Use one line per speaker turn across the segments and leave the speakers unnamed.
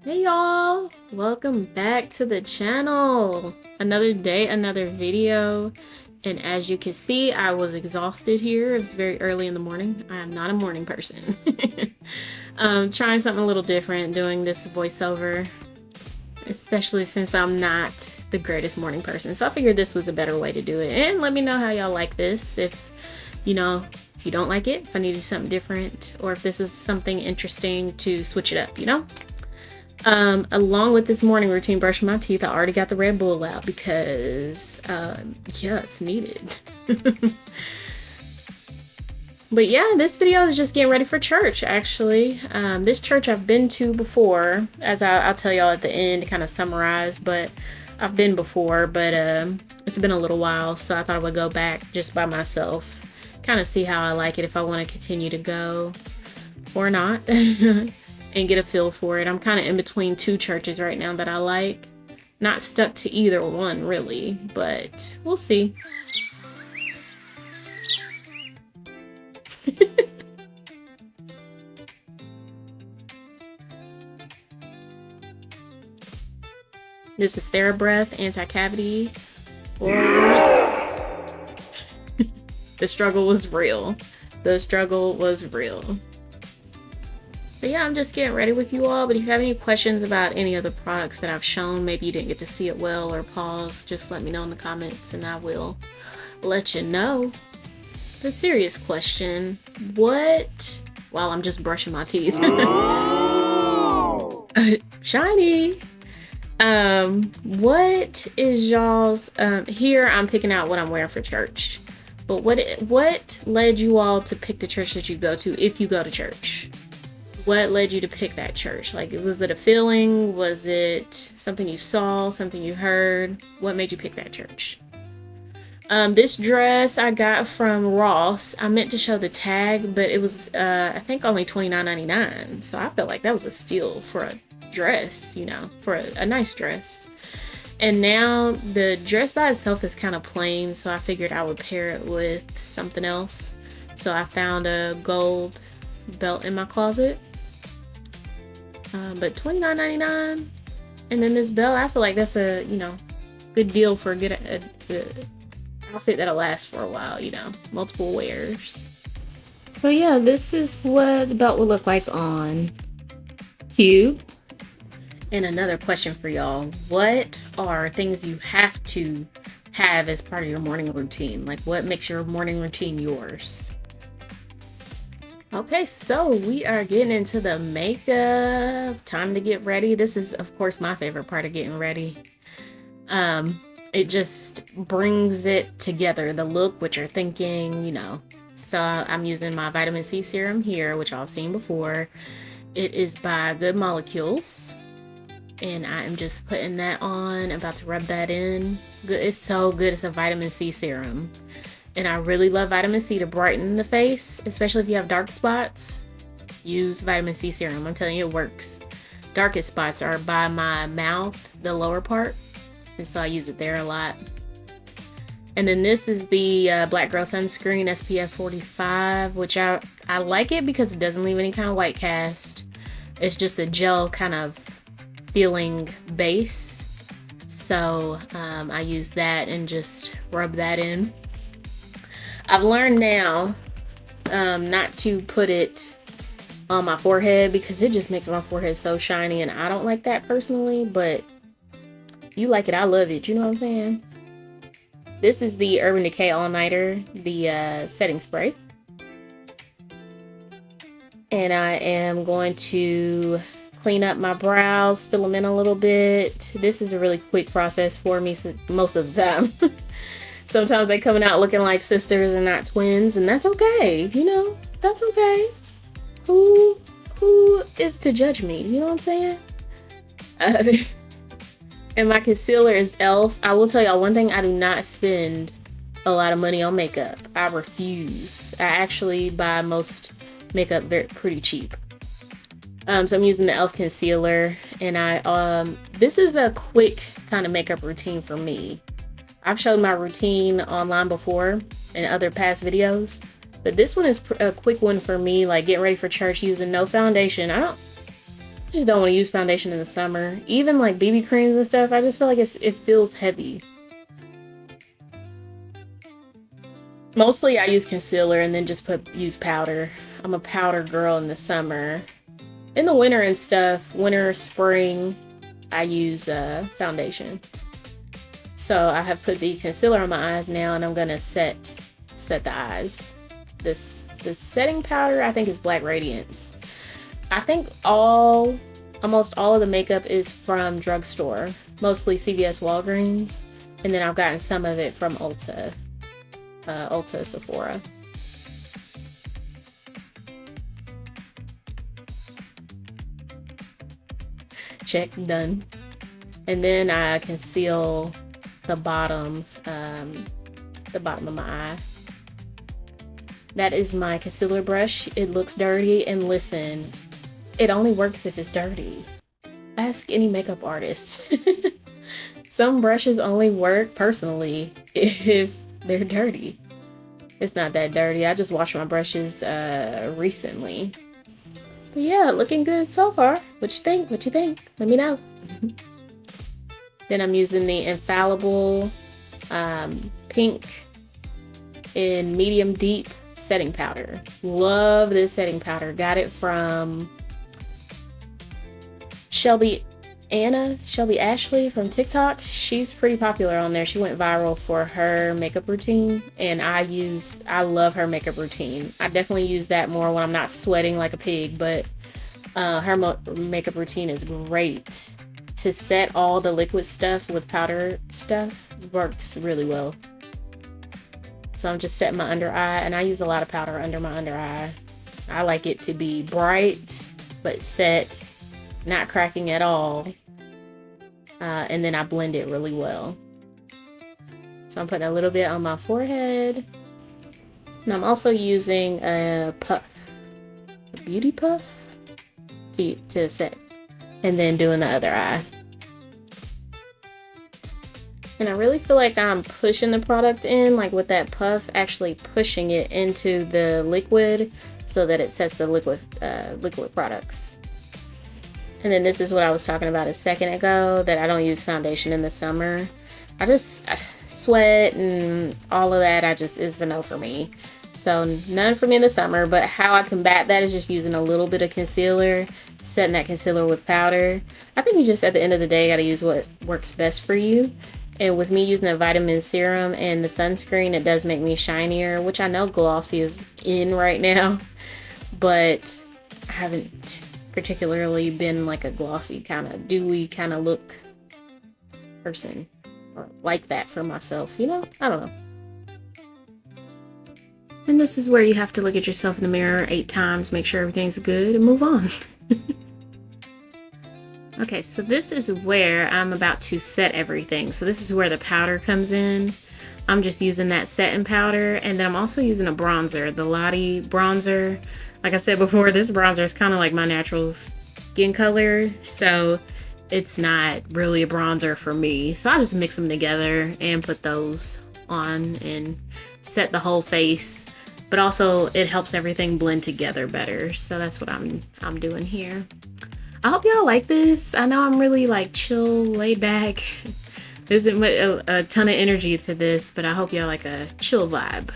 Hey y'all, welcome back to the channel. Another day, another video. And as you can see, I was exhausted here. It was very early in the morning. I am not a morning person. Trying something a little different, doing this voiceover, especially since I'm not the greatest morning person. So I figured this was a better way to do it. And let me know how y'all like this. If you don't like it, if I need to do something different, or if this is something interesting to switch it up, along with this morning routine, brushing my teeth, I already got the Red Bull out because, yeah, it's needed. But yeah, this video is just getting ready for church, actually. This church I've been to before, as I'll tell y'all at the end to kind of summarize, but I've been before, but it's been a little while, so I thought I would go back just by myself, kind of see how I like it, if I want to continue to go or not. And get a feel for it. I'm kind of in between two churches right now that I like. Not stuck to either one really, but we'll see. This is TheraBreath anti-cavity oils. The struggle was real. The struggle was real. So yeah, I'm just getting ready with you all, but if you have any questions about any of the products that I've shown, maybe you didn't get to see it well or pause, just let me know in the comments and I will let you know. The serious question, while I'm just brushing my teeth. Shiny! What is y'all's, here I'm picking out what I'm wearing for church, but what led you all to pick the church that you go to if you go to church? What led you to pick that church? Like, was it a feeling? Was it something you saw, something you heard? What made you pick that church? This dress I got from Ross. I meant to show the tag, but it was, I think only $29.99. So I felt like that was a steal for a dress, for a nice dress. And now the dress by itself is kind of plain, so I figured I would pair it with something else. So I found a gold belt in my closet. But $29.99, and then this belt, I feel like that's a good deal for a good outfit that'll last for a while, multiple wears. So yeah, this is what the belt would look like on. Cute. And another question for y'all, what are things you have to have as part of your morning routine? Like, what makes your morning routine yours? Okay, so we are getting into the makeup. Time to get ready. This is, of course, my favorite part of getting ready. It just brings it together, the look, what you're thinking, So I'm using my vitamin C serum here, which I've seen before. It is by Good Molecules. And I am just putting that on. I'm about to rub that in. Good. It's so good. It's a vitamin C serum. And I really love vitamin C to brighten the face, especially if you have dark spots. Use vitamin C serum. I'm telling you, it works. Darkest spots are by my mouth, the lower part. And so I use it there a lot. And then this is the Black Girl Sunscreen SPF 45, which I like it because it doesn't leave any kind of white cast. It's just a gel kind of feeling base. So I use that and just rub that in. I've learned now not to put it on my forehead because it just makes my forehead so shiny, and I don't like that personally, but you like it, I love it, you know what I'm saying? This is the Urban Decay All Nighter, the setting spray. And I am going to clean up my brows, fill them in a little bit. This is a really quick process for me most of the time. Sometimes they coming out looking like sisters and not twins, and that's okay, that's okay. Who is to judge me, you know what I'm saying? And my concealer is e.l.f. I will tell y'all one thing, I do not spend a lot of money on makeup. I refuse. I actually buy most makeup pretty cheap. So I'm using the e.l.f. concealer, and this is a quick kind of makeup routine for me. I've showed my routine online before in other past videos, but this one is a quick one for me, like getting ready for church, using no foundation. Just don't want to use foundation in the summer. Even like BB creams and stuff, I just feel like it feels heavy. Mostly I use concealer and then just use powder. I'm a powder girl in the summer. In the winter and stuff, winter, spring, I use foundation. So I have put the concealer on my eyes now, and I'm gonna set the eyes. This setting powder I think is Black Radiance. I think almost all of the makeup is from drugstore, mostly CVS, Walgreens, and then I've gotten some of it from Ulta, Sephora. Check, done. And then I conceal the bottom of my eye. That is my concealer brush. It looks dirty, and listen, it only works if it's dirty. Ask any makeup artist. Some brushes only work, personally, if they're dirty. It's not that dirty. I just washed my brushes recently. But yeah, looking good so far. What you think? What you think? Let me know. Then I'm using the Infallible pink in medium deep setting powder. Love this setting powder. Got it from Shelby Ashley from TikTok. She's pretty popular on there. She went viral for her makeup routine, and I love her makeup routine. I definitely use that more when I'm not sweating like a pig, but her makeup routine is great. To set all the liquid stuff with powder stuff works really well. So I'm just setting my under eye, and I use a lot of powder under my under eye. I like it to be bright but set, not cracking at all. And then I blend it really well. So I'm putting a little bit on my forehead. And I'm also using a puff, a beauty puff to set. And then doing the other eye. And I really feel like I'm pushing the product in, like with that puff, actually pushing it into the liquid so that it sets the liquid products. And then this is what I was talking about a second ago, that I don't use foundation in the summer. I just sweat and all of that, is a no for me. So none for me in the summer, but how I combat that is just using a little bit of concealer, setting that concealer with powder. I think you just, at the end of the day, got to use what works best for you. And with me using the vitamin serum and the sunscreen, it does make me shinier, which I know glossy is in right now, but I haven't particularly been like a glossy kind of dewy kind of look person, or like that for myself, you know? I don't know. And this is where you have to look at yourself in the mirror 8 times, make sure everything's good, and move on. Okay, so this is where I'm about to set everything. So this is where the powder comes in. I'm just using that setting powder, and then I'm also using a bronzer, the Lottie bronzer. Like I said before, this bronzer is kind of like my natural skin color, so it's not really a bronzer for me. So I just mix them together and put those on and set the whole face, but also it helps everything blend together better. So that's what I'm doing here. I hope y'all like this. I know I'm really like chill, laid back. There isn't a ton of energy to this, but I hope y'all like a chill vibe.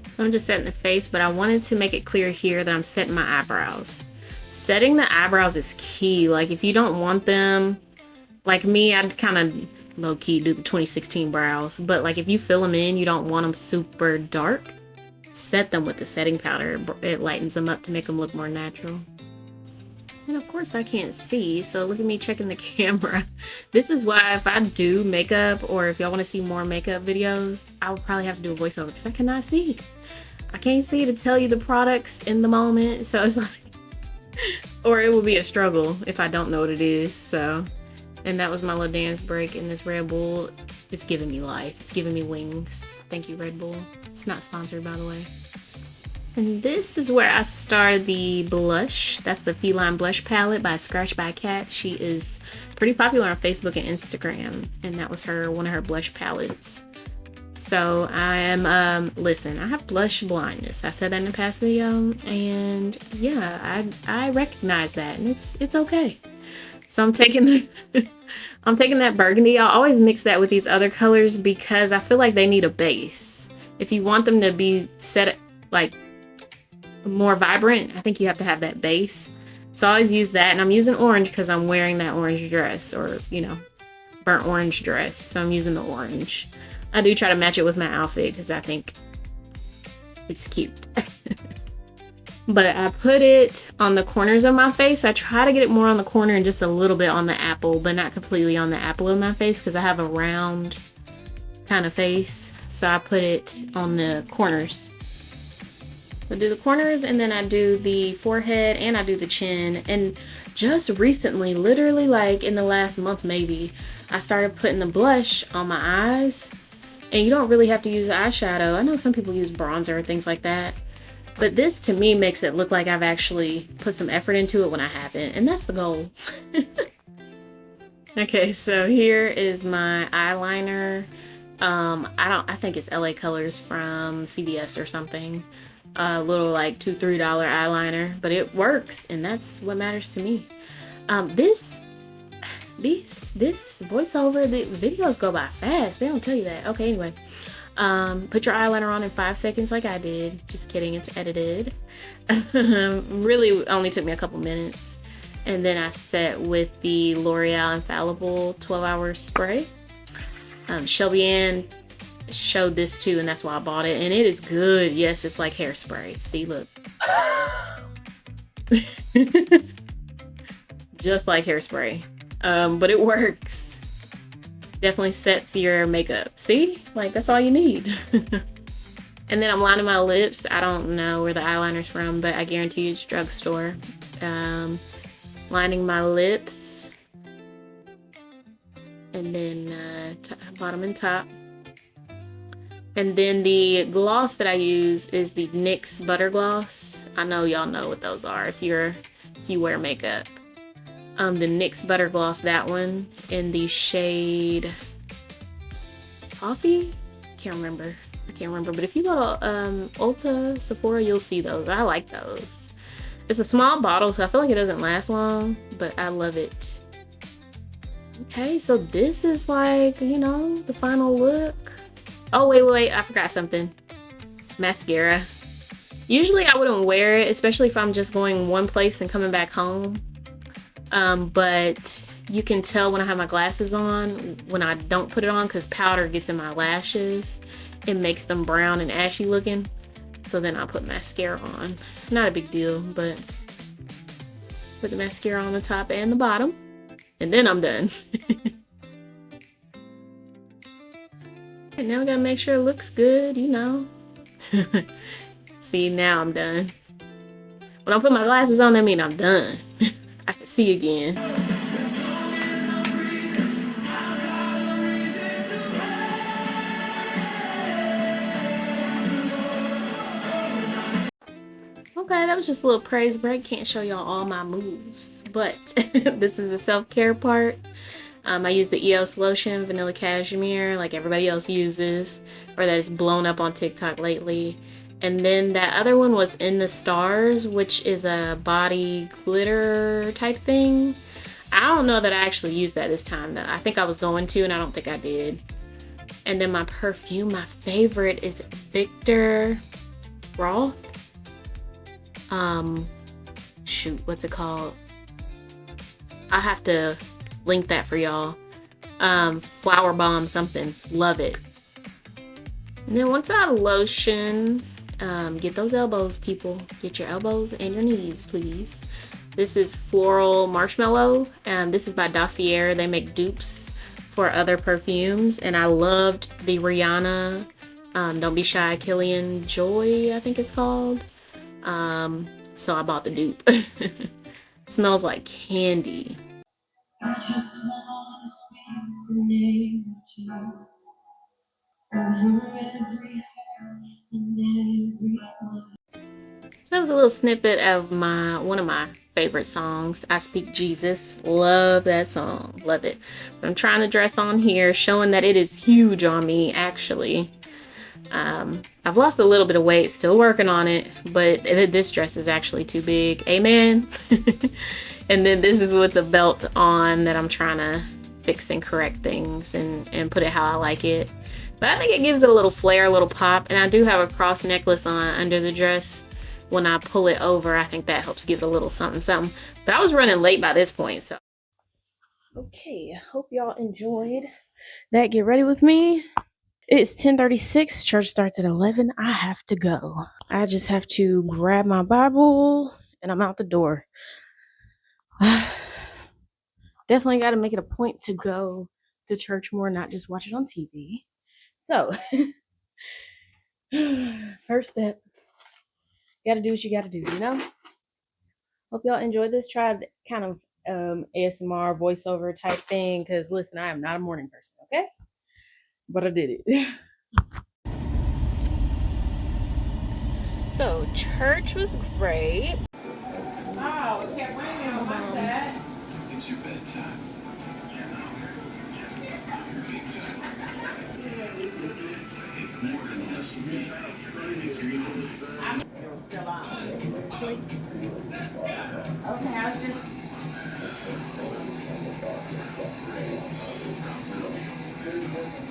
So I'm just setting the face, but I wanted to make it clear here that I'm setting my eyebrows. Setting the eyebrows is key. Like if you don't want them, like me, I'd kind of low-key do the 2016 brows, but like if you fill them in, you don't want them super dark, set them with the setting powder. It lightens them up to make them look more natural. And of course I can't see, so look at me checking the camera. This is why if I do makeup, or if y'all want to see more makeup videos, I will probably have to do a voiceover because I cannot see. I can't see to tell you the products in the moment, so it's like, or it will be a struggle if I don't know what it is. So, and that was my little dance break in this Red Bull. It's giving me life. It's giving me wings. Thank you, Red Bull. It's not sponsored, by the way. And this is where I started the blush. That's the Feline Blush Palette by Scratch by Cat. She is pretty popular on Facebook and Instagram, and that was one of her blush palettes. So I am, listen, I have blush blindness. I said that in the past video, and yeah, I recognize that, and it's okay. So I'm taking the, I'm taking that burgundy. I always mix that with these other colors because I feel like they need a base. If you want them to be set like more vibrant, I think you have to have that base. So I always use that, and I'm using orange because I'm wearing that orange dress, or you know, burnt orange dress. So I'm using the orange. I do try to match it with my outfit because I think it's cute. But I put it on the corners of my face. I try to get it more on the corner and just a little bit on the apple, but not completely on the apple of my face because I have a round kind of face. So I put it on the corners. So I do the corners, and then I do the forehead, and I do the chin. And just recently, literally like in the last month maybe, I started putting the blush on my eyes. And you don't really have to use eyeshadow. I know some people use bronzer or things like that. But this, to me, makes it look like I've actually put some effort into it when I haven't. And that's the goal. Okay, so here is my eyeliner. I think it's LA Colors from CVS or something. A little like $2-3 eyeliner. But it works, and that's what matters to me. This voiceover, the videos go by fast. They don't tell you that. Okay, anyway. Put your eyeliner on in 5 seconds like I did. Just kidding, it's edited. Really only took me a couple minutes. And then I set with the L'Oreal Infallible 12-hour spray. Shelby Ann showed this too, and that's why I bought it. And it is good. Yes, it's like hairspray. See, look. Just like hairspray. But it works. Definitely sets your makeup. See? Like, that's all you need. And then I'm lining my lips. I don't know where the eyeliner's from, but I guarantee it's drugstore. Lining my lips. And then bottom and top. And then the gloss that I use is the NYX Butter Gloss. I know y'all know what those are if you wear makeup. The NYX Butter Gloss, that one, in the shade Toffee? I can't remember, but if you go to Ulta, Sephora, you'll see those. I like those. It's a small bottle, so I feel like it doesn't last long, but I love it. Okay, so this is like, you know, the final look. Oh, wait, I forgot something. Mascara. Usually I wouldn't wear it, especially if I'm just going one place and coming back home. But you can tell when I have my glasses on when I don't put it on, because powder gets in my lashes. It makes them brown and ashy looking. So then I'll put mascara on. Not a big deal, but put the mascara on the top and the bottom. And then I'm done. And now we gotta make sure it looks good, you know. See, now I'm done. When I put my glasses on, that means I'm done. I can see again. Okay, that was just a little praise break. Can't show y'all all my moves, but this is the self-care part. I use the EOS lotion, vanilla cashmere, like everybody else uses, or that's blown up on TikTok lately. And then that other one was In the Stars, which is a body glitter type thing. I don't know that I actually used that this time though. I think I was going to, and I don't think I did. And then my perfume, my favorite is Victor Roth. Shoot, what's it called? I have to link that for y'all. Flower Bomb something. Love it. And then once I lotion, get those elbows, people. Get your elbows and your knees, please. This is Floral Marshmallow. This is by Dossier. They make dupes for other perfumes. And I loved the Rihanna Don't Be Shy Killian Joy, I think it's called. So I bought the dupe. Smells like candy. I just want to speak the name of Jesus over every heart and every mind. So that was a little snippet of one of my favorite songs, I Speak Jesus. Love that song. Love it. But I'm trying to dress on here, showing that it is huge on me, actually. I've lost a little bit of weight, still working on it, but this dress is actually too big. Amen. And then this is with the belt on that I'm trying to fix and correct things and put it how I like it. But I think it gives it a little flair, a little pop. And I do have a cross necklace on under the dress. When I pull it over, I think that helps give it a little something, something. But I was running late by this point, so. Okay, I hope y'all enjoyed that. Get ready with me. It's 10:36. Church starts at 11. I have to go. I just have to grab my Bible and I'm out the door. Definitely got to make it a point to go to church more, not just watch it on TV. So, first step, got to do what you got to do, you know? Hope y'all enjoyed this. Tried kind of ASMR voiceover type thing because, listen, I am not a morning person, okay? But I did it. So, church was great. Oh, we can't bring me on my side. It's your bedtime. Your big time. It's more than just me. It's your voice. I'm still on. Okay, I was just.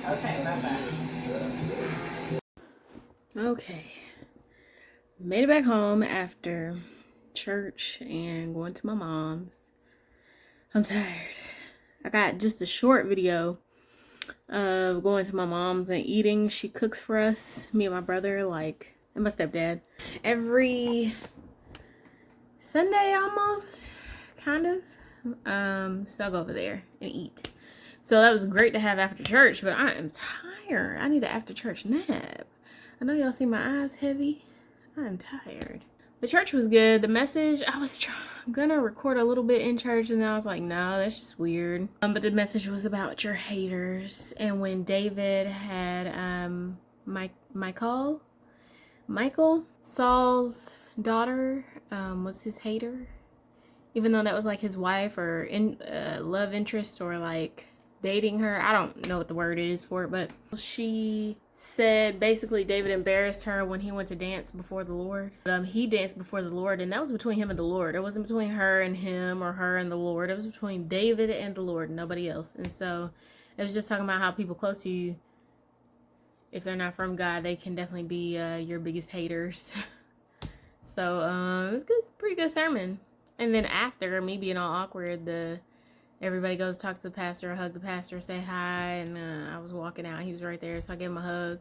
Okay, bye-bye. Okay. Made it back home after church and going to my mom's. I'm tired. I got just a short video of going to my mom's and eating. She cooks for us, me and my brother, like, and my stepdad, every Sunday almost, kind of. So I'll go over there and eat. So that was great to have after church, but I am tired. I need an after church nap. I know y'all see my eyes heavy. I'm tired. The church was good. The message, I was gonna record a little bit in church, and then I was like, no, that's just weird. But the message was about your haters. And when David had Michael, Saul's daughter, was his hater, even though that was like his wife or love interest or like dating her. I don't know what the word is for it, but she said basically David embarrassed her when he went to dance before the Lord. He danced before the Lord, and that was between him and the Lord. It wasn't between her and him or her and the Lord. It was between David and the Lord, nobody else. And so it was just talking about how people close to you, if they're not from God, they can definitely be your biggest haters. So it was good, pretty good sermon. And then after me being all awkward, everybody goes talk to the pastor, hug the pastor, say hi, and I was walking out. He was right there, so I gave him a hug.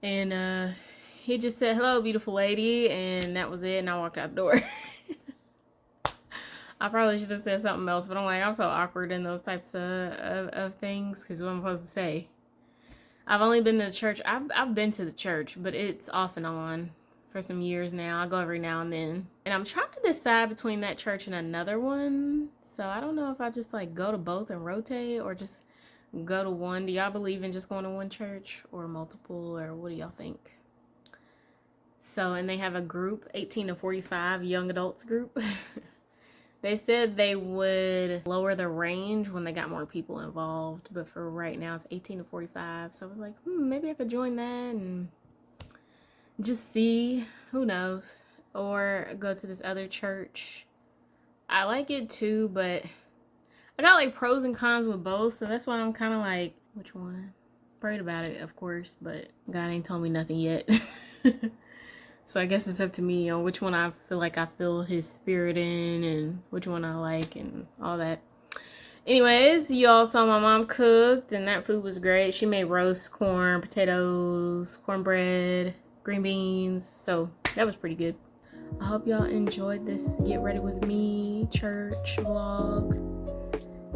And he just said, hello, beautiful lady, and that was it, and I walked out the door. I probably should have said something else, but I'm so awkward in those types of things, because what am I supposed to say? I've only been to the church. I've been to the church, but it's off and on for some years now. I go every now and then. And I'm trying to decide between that church and another one. So I don't know if I just like go to both and rotate or just go to one. Do y'all believe in just going to one church or multiple, or what do y'all think? So, and they have a group, 18 to 45 young adults group. They said they would lower the range when they got more people involved. But for right now, it's 18 to 45. So I was like, maybe I could join that and just see, who knows, or go to this other church. I like it too, but I got like pros and cons with both, so that's why I'm kind of like, which one? Prayed about it, of course, but God ain't told me nothing yet. So I guess it's up to me on which one I feel his spirit in, and which one I like and all that. Anyways, you all saw my mom cooked, and that food was great. She made roast corn, potatoes, cornbread, green beans, so that was pretty good. I hope y'all enjoyed this get ready with me church vlog.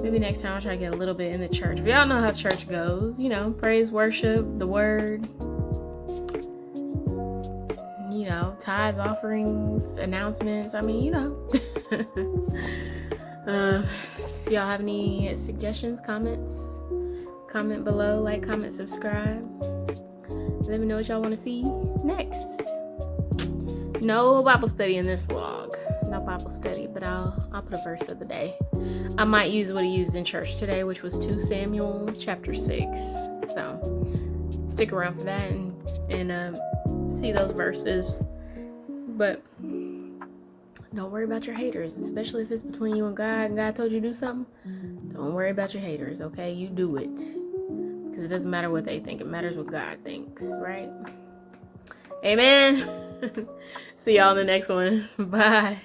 Maybe next time I'll try to get a little bit in the church. But y'all know how church goes, you know, praise, worship, the word, you know, tithes, offerings, announcements. I mean, you know. If y'all have any suggestions, comments, comment below, like, comment, subscribe. Let me know what y'all want to see next. No Bible study in this vlog. No Bible study, but I'll put a verse of the day. I might use what he used in church today, which was 2 Samuel chapter 6. So stick around for that and see those verses. But don't worry about your haters, especially if it's between you and God told you to do something. Don't worry about your haters, okay? You do it. Because it doesn't matter what they think. It matters what God thinks, right? Amen. See y'all in the next one. Bye.